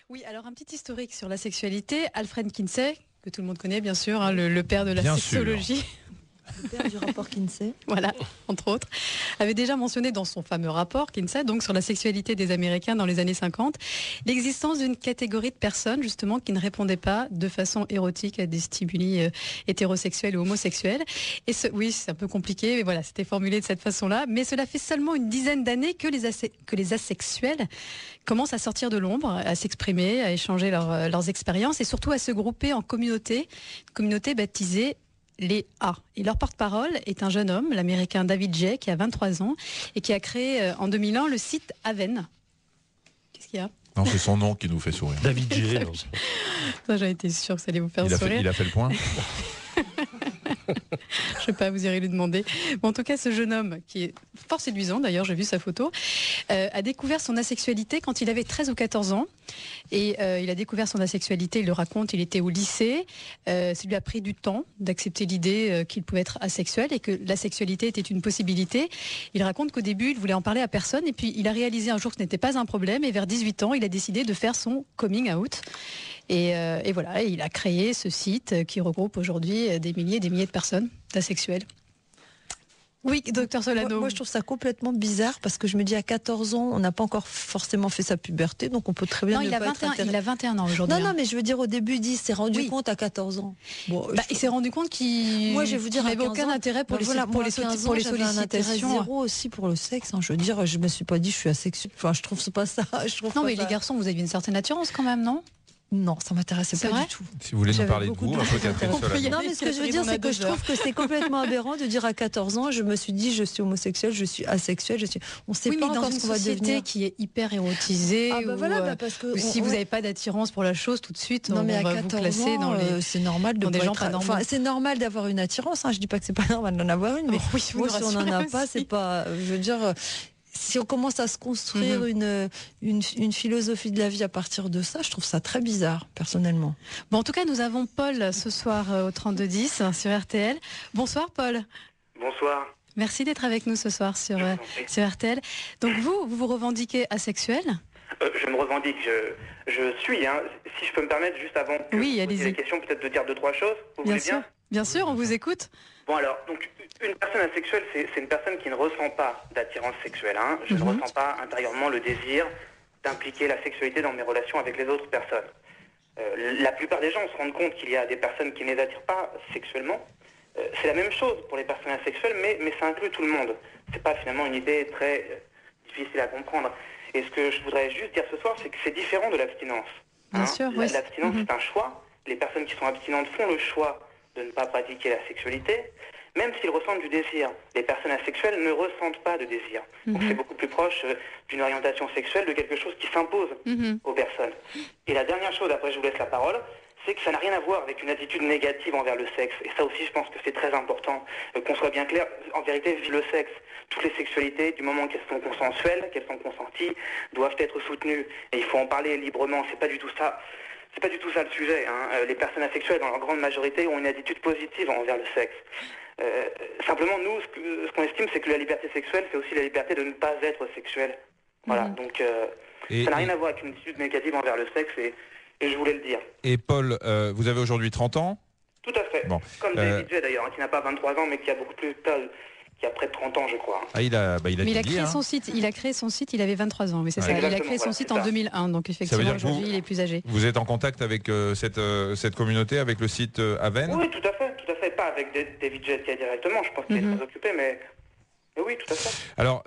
Oui, alors un petit historique sur la sexualité. Alfred Kinsey, que tout le monde connaît bien sûr, hein, le père de la sexologie. Le père du rapport Kinsey. Voilà, entre autres, avait déjà mentionné dans son fameux rapport Kinsey, donc sur la sexualité des Américains dans les années 50, l'existence d'une catégorie de personnes justement qui ne répondaient pas de façon érotique à des stimuli hétérosexuels ou homosexuels. Et oui, c'est un peu compliqué, mais voilà, c'était formulé de cette façon-là. Mais cela fait seulement une dizaine d'années que les asexuels commencent à sortir de l'ombre, à s'exprimer, à échanger leurs expériences et surtout à se grouper en communautés baptisées les A. Et leur porte-parole est un jeune homme, l'américain David J, qui a 23 ans et qui a créé en 2001 le site Aven. Qu'est-ce qu'il y a ? Non, c'est son nom qui nous fait sourire. David J. Ça, j'en étais sûre que ça allait vous faire sourire. Il a fait le point. Je ne sais pas, vous irez lui demander. Bon, en tout cas, ce jeune homme, qui est fort séduisant, d'ailleurs, j'ai vu sa photo, a découvert son asexualité quand il avait 13 ou 14 ans. Et il a découvert son asexualité, il le raconte, il était au lycée. Ça lui a pris du temps d'accepter l'idée qu'il pouvait être asexuel et que la sexualité était une possibilité. Il raconte qu'au début, il voulait en parler à personne. Et puis, il a réalisé un jour que ce n'était pas un problème. Et vers 18 ans, il a décidé de faire son coming out. Et voilà, il a créé ce site qui regroupe aujourd'hui des milliers et des milliers de personnes asexuelles. Oui, docteur Solano. Moi, je trouve ça complètement bizarre parce que je me dis à 14 ans, on n'a pas encore forcément fait sa puberté, donc on peut très bien non, ne pas être intéressé. Il a 21 ans aujourd'hui. Non, mais je veux dire, au début, il s'est rendu compte à 14 ans. Bon, il s'est rendu compte qu'il n'avait aucun intérêt pour les sollicitations. Zéro aussi pour le sexe. Je veux dire, je me suis pas dit je suis asexuelle. Enfin, je trouve pas ça. Non, mais les garçons, vous aviez une certaine attirance quand même, non ? Non, ça m'intéressait pas du tout. Si vous voulez nous parler de vous, un peu Catherine Solano. Non, mais ce que je veux dire, c'est que je trouve que c'est complètement aberrant de dire à 14 ans, je me suis dit, je suis homosexuelle, je suis asexuelle, on sait pas encore ce qu'on va devenir. Dans une société qui est hyper érotisée, parce que si vous n'avez pas d'attirance pour la chose, tout de suite, non, mais on va vous classer dans les... C'est normal de des gens pas normaux. C'est normal d'avoir une attirance. Je dis pas que c'est pas normal d'en avoir une, mais oui, si on n'en a pas, c'est pas. Je veux dire. Si on commence à se construire une philosophie de la vie à partir de ça, je trouve ça très bizarre, personnellement. Bon, en tout cas, nous avons Paul ce soir au 3210 sur RTL. Bonsoir, Paul. Bonsoir. Merci d'être avec nous ce soir sur RTL. Donc vous revendiquez asexuel ? Je me revendique, je suis. Si je peux me permettre, juste avant que vous posiez la question, peut-être de dire 2-3 choses. Vous voulez bien ? Bien sûr, on vous écoute. Bon alors, donc une personne asexuelle, c'est une personne qui ne ressent pas d'attirance sexuelle. Je ne ressens pas intérieurement le désir d'impliquer la sexualité dans mes relations avec les autres personnes. La plupart des gens se rendent compte qu'il y a des personnes qui ne les attirent pas sexuellement. C'est la même chose pour les personnes asexuelles, mais ça inclut tout le monde. C'est pas finalement une idée très difficile à comprendre. Et ce que je voudrais juste dire ce soir, c'est que c'est différent de l'abstinence. Bien sûr, oui. L'abstinence, c'est un choix. Les personnes qui sont abstinentes font le choix de ne pas pratiquer la sexualité, même s'ils ressentent du désir. Les personnes asexuelles ne ressentent pas de désir. Donc c'est beaucoup plus proche d'une orientation sexuelle, de quelque chose qui s'impose aux personnes. Et la dernière chose, après je vous laisse la parole, c'est que ça n'a rien à voir avec une attitude négative envers le sexe. Et ça aussi, je pense que c'est très important qu'on soit bien clair. En vérité, le sexe, toutes les sexualités, du moment qu'elles sont consensuelles, qu'elles sont consenties, doivent être soutenues. Et il faut en parler librement. C'est pas du tout ça. C'est pas du tout ça le sujet. Les personnes asexuelles, dans leur grande majorité, ont une attitude positive envers le sexe. Simplement, nous, ce qu'on estime, c'est que la liberté sexuelle, c'est aussi la liberté de ne pas être sexuel. Voilà. Donc, ça n'a rien à voir avec une attitude négative envers le sexe. Et je voulais le dire. Et Paul, vous avez aujourd'hui 30 ans ? Tout à fait. Bon. Comme David J d'ailleurs, qui n'a pas 23 ans, mais qui a beaucoup plus qui a près de 30 ans, je crois. Ah, il a créé son site. Il a créé son site. Il avait 23 ans. Oui, c'est ça. Il a créé son site en 2001. Donc effectivement, aujourd'hui, il est plus âgé. Vous êtes en contact avec cette communauté, avec le site Aven ? Oui, tout à fait. Pas avec David J directement. Je pense qu'il est très occupé, mais oui, tout à fait. Alors,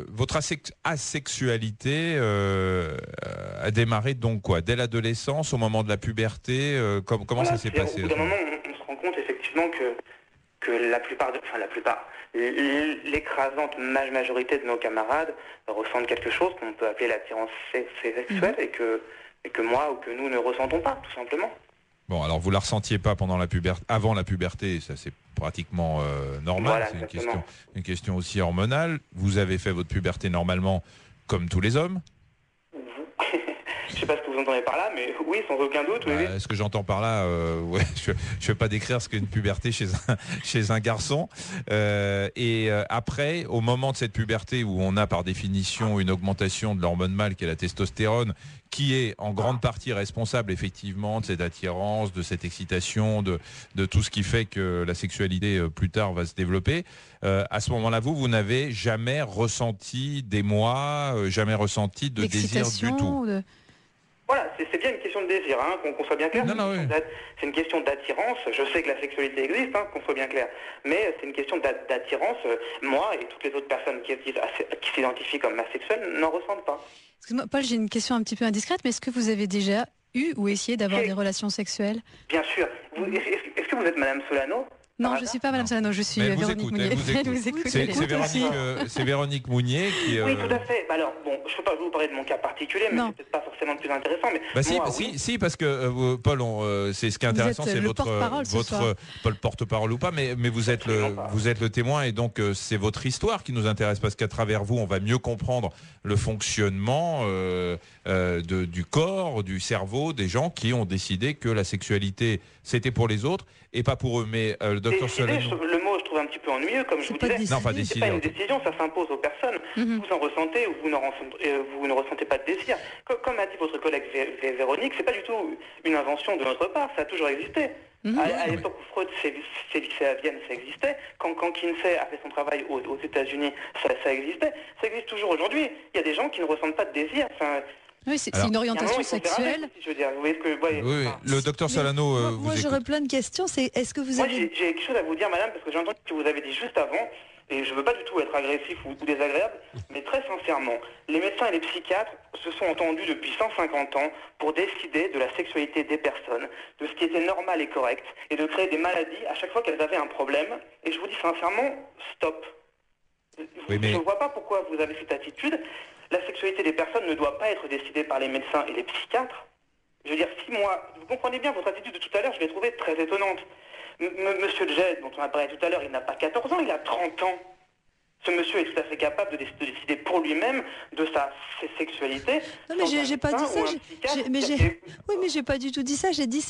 votre asexualité a démarré donc quoi ? Dès l'adolescence, au moment de la puberté, comment ça s'est passé ? Au bout d'un moment, on se rend compte effectivement que l'écrasante majorité de nos camarades ressentent quelque chose qu'on peut appeler l'attirance sexuelle et que moi ou que nous ne ressentons pas, tout simplement. Bon, alors vous la ressentiez pas avant la puberté, ça c'est pratiquement normal, voilà, c'est une question aussi hormonale. Vous avez fait votre puberté normalement comme tous les hommes ? Je sais sais pas ce que vous entendez par là, mais oui, sans aucun doute. Oui, oui. Ce que j'entends par là, ouais, je ne vais pas décrire ce qu'est une puberté chez un garçon. Après, au moment de cette puberté où on a par définition une augmentation de l'hormone mâle qui est la testostérone, qui est en grande partie responsable effectivement de cette attirance, de cette excitation, de tout ce qui fait que la sexualité plus tard va se développer. À ce moment-là, vous n'avez jamais ressenti d'émoi, jamais ressenti de désir du tout. Voilà, c'est bien une question de désir, hein, qu'on soit bien clair. C'est une question d'attirance. Je sais que la sexualité existe, hein, qu'on soit bien clair. Mais c'est une question d'attirance. Moi et toutes les autres personnes qui s'identifient comme asexuelles n'en ressentent pas. Excuse-moi, Paul, j'ai une question un petit peu indiscrète, mais est-ce que vous avez déjà eu ou essayé d'avoir des relations sexuelles? Bien sûr. Est-ce que vous êtes Madame Solano? Non, je ne suis pas Madame Solano, je suis Véronique Mounier. Elle vous écoute. C'est Véronique Mounier qui... Oui, tout à fait. Alors, bon, je ne peux pas vous parler de mon cas particulier, mais c'est peut-être pas forcément le plus intéressant. Mais si, parce que Paul, c'est ce qui est intéressant, c'est votre Paul porte-parole ou pas, mais vous êtes le témoin et donc c'est votre histoire qui nous intéresse parce qu'à travers vous, on va mieux comprendre le fonctionnement du corps, du cerveau, des gens qui ont décidé que la sexualité c'était pour les autres et pas pour eux. Mais le docteur Solano... Le mot, je trouve un petit peu ennuyeux, comme je vous disais. Non, pas c'est pas une décision, ça s'impose aux personnes. Vous en ressentez ou vous ne ressentez pas de désir. Comme a dit votre collègue Véronique, c'est pas du tout une invention de notre part, ça a toujours existé. À l'époque où Freud s'est vixé à Vienne, ça existait. Quand Kinsey a fait son travail aux États-Unis, ça existait. Ça existe toujours aujourd'hui. Il y a des gens qui ne ressentent pas de désir. Oui, c'est une orientation sexuelle. Oui, le docteur Solano. Moi, j'aurais plein de questions. Est-ce que vous avez... J'ai quelque chose à vous dire, madame, parce que j'ai entendu ce que vous avez dit juste avant, et je ne veux pas du tout être agressif ou désagréable, mais très sincèrement, les médecins et les psychiatres se sont entendus depuis 150 ans pour décider de la sexualité des personnes, de ce qui était normal et correct, et de créer des maladies à chaque fois qu'elles avaient un problème. Et je vous dis sincèrement, stop. Je ne vois pas pourquoi vous avez cette attitude. La sexualité des personnes ne doit pas être décidée par les médecins et les psychiatres. Je veux dire, si moi, vous comprenez bien votre attitude de tout à l'heure, je l'ai trouvée très étonnante. Monsieur Jed, dont on a parlé tout à l'heure, il n'a pas 14 ans, il a 30 ans. Ce monsieur est tout à fait capable de décider pour lui-même de sa sexualité. Non, mais j'ai pas dit ça. Oui, mais j'ai pas du tout dit ça. J'ai dit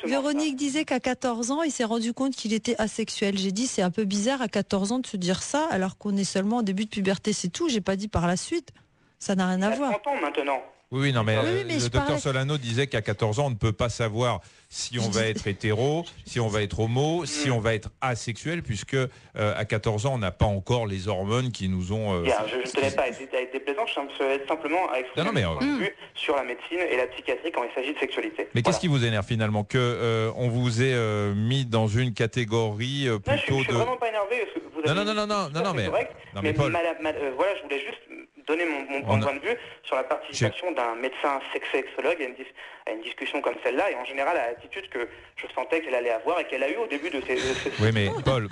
Véronique disait qu'à 14 ans, il s'est rendu compte qu'il était asexuel. J'ai dit c'est un peu bizarre à 14 ans de se dire ça alors qu'on est seulement au début de puberté, c'est tout. J'ai pas dit par la suite. Ça n'a rien à voir. 30 ans maintenant. Oui, non, mais le docteur Solano disait qu'à 14 ans, on ne peut pas savoir si on va être hétéro, si on va être homo, si on va être asexuel, puisque à 14 ans, on n'a pas encore les hormones qui nous ont... je ne tenais pas à être déplaisant, je simplement à exprimer mon point de vue sur la médecine et la psychiatrie quand il s'agit de sexualité. Mais qu'est-ce qui vous énerve finalement? On vous ait mis dans une catégorie plutôt je suis vraiment pas énervé. Parce que vous avez mais Paul... voilà, je voulais juste donner mon point de vue sur la participation d'un médecin sexologue à une discussion comme celle-là, et en général à l'attitude que je sentais qu'elle allait avoir et qu'elle a eu au début de ces... Oui, mais Paul,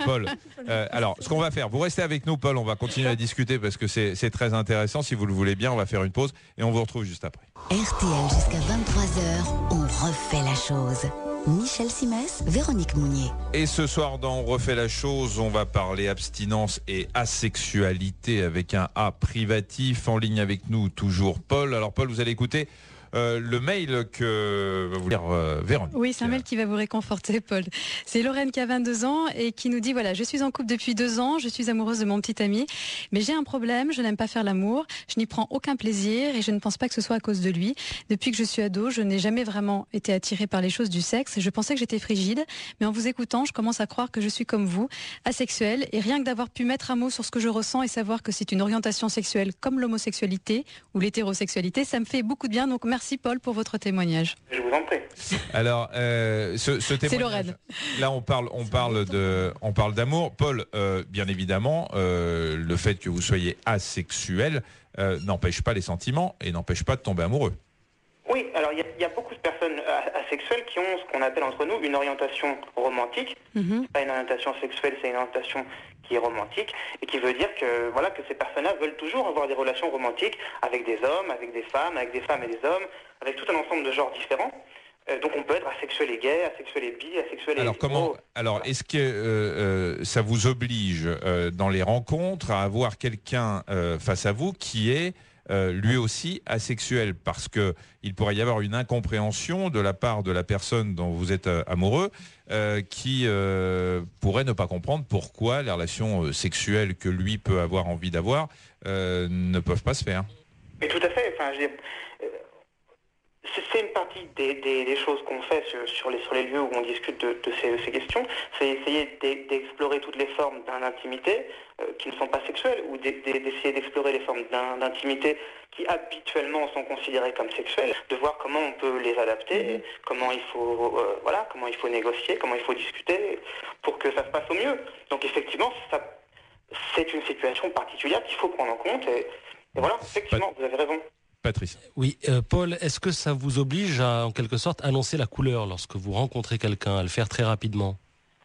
alors ce qu'on va faire, vous restez avec nous, Paul, on va continuer à discuter parce que c'est très intéressant. Si vous le voulez bien, on va faire une pause et on vous retrouve juste après. RTL jusqu'à 23h, on refait la chose. Michel Simès, Véronique Mounier. Et ce soir dans On refait la chose, on va parler abstinence et asexualité avec un A privatif. En ligne avec nous toujours Paul. Alors Paul, vous allez écouter le mail que va vous lire Véronique. Oui, c'est un mail qui va vous réconforter, Paul. C'est Lorraine qui a 22 ans et qui nous dit, voilà, je suis en couple depuis 2 ans, je suis amoureuse de mon petit ami, mais j'ai un problème, je n'aime pas faire l'amour, je n'y prends aucun plaisir et je ne pense pas que ce soit à cause de lui. Depuis que je suis ado, je n'ai jamais vraiment été attirée par les choses du sexe. Je pensais que j'étais frigide, mais en vous écoutant, je commence à croire que je suis comme vous, asexuelle, et rien que d'avoir pu mettre un mot sur ce que je ressens et savoir que c'est une orientation sexuelle comme l'homosexualité ou l'hétérosexualité, ça me fait beaucoup de bien, donc merci Paul pour votre témoignage. Je vous en prie. Alors, ce témoignage, c'est Lorraine. Là, on parle d'amour. Paul, bien évidemment, le fait que vous soyez asexuel n'empêche pas les sentiments et n'empêche pas de tomber amoureux. Oui, alors il y a beaucoup de personnes asexuelles qui ont ce qu'on appelle entre nous une orientation romantique. C'est pas une orientation sexuelle, c'est une orientation qui est romantique et qui veut dire que voilà que ces personnes-là veulent toujours avoir des relations romantiques avec des hommes, avec des femmes et des hommes, avec tout un ensemble de genres différents. Donc on peut être asexuel et gay, asexuel et bi, asexuel et hétéro. Alors est-ce que ça vous oblige dans les rencontres à avoir quelqu'un face à vous qui est lui aussi asexuel, parce qu'il pourrait y avoir une incompréhension de la part de la personne dont vous êtes amoureux, qui pourrait ne pas comprendre pourquoi les relations sexuelles que lui peut avoir envie d'avoir ne peuvent pas se faire. Mais tout à fait. Enfin, c'est une partie des choses qu'on fait sur les lieux où on discute de ces questions. C'est essayer d'explorer toutes les formes d'intimité qui ne sont pas sexuelles, ou d'essayer d'explorer les formes d'intimité qui habituellement sont considérées comme sexuelles, de voir comment on peut les adapter, comment il faut négocier, comment il faut discuter pour que ça se passe au mieux. Donc effectivement, c'est une situation particulière qu'il faut prendre en compte, et voilà, effectivement, vous avez raison. Patrice. Oui, Paul, est-ce que ça vous oblige à, en quelque sorte, annoncer la couleur lorsque vous rencontrez quelqu'un, à le faire très rapidement?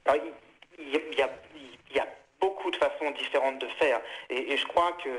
Alors, il y a beaucoup de façons différentes de faire, et je crois que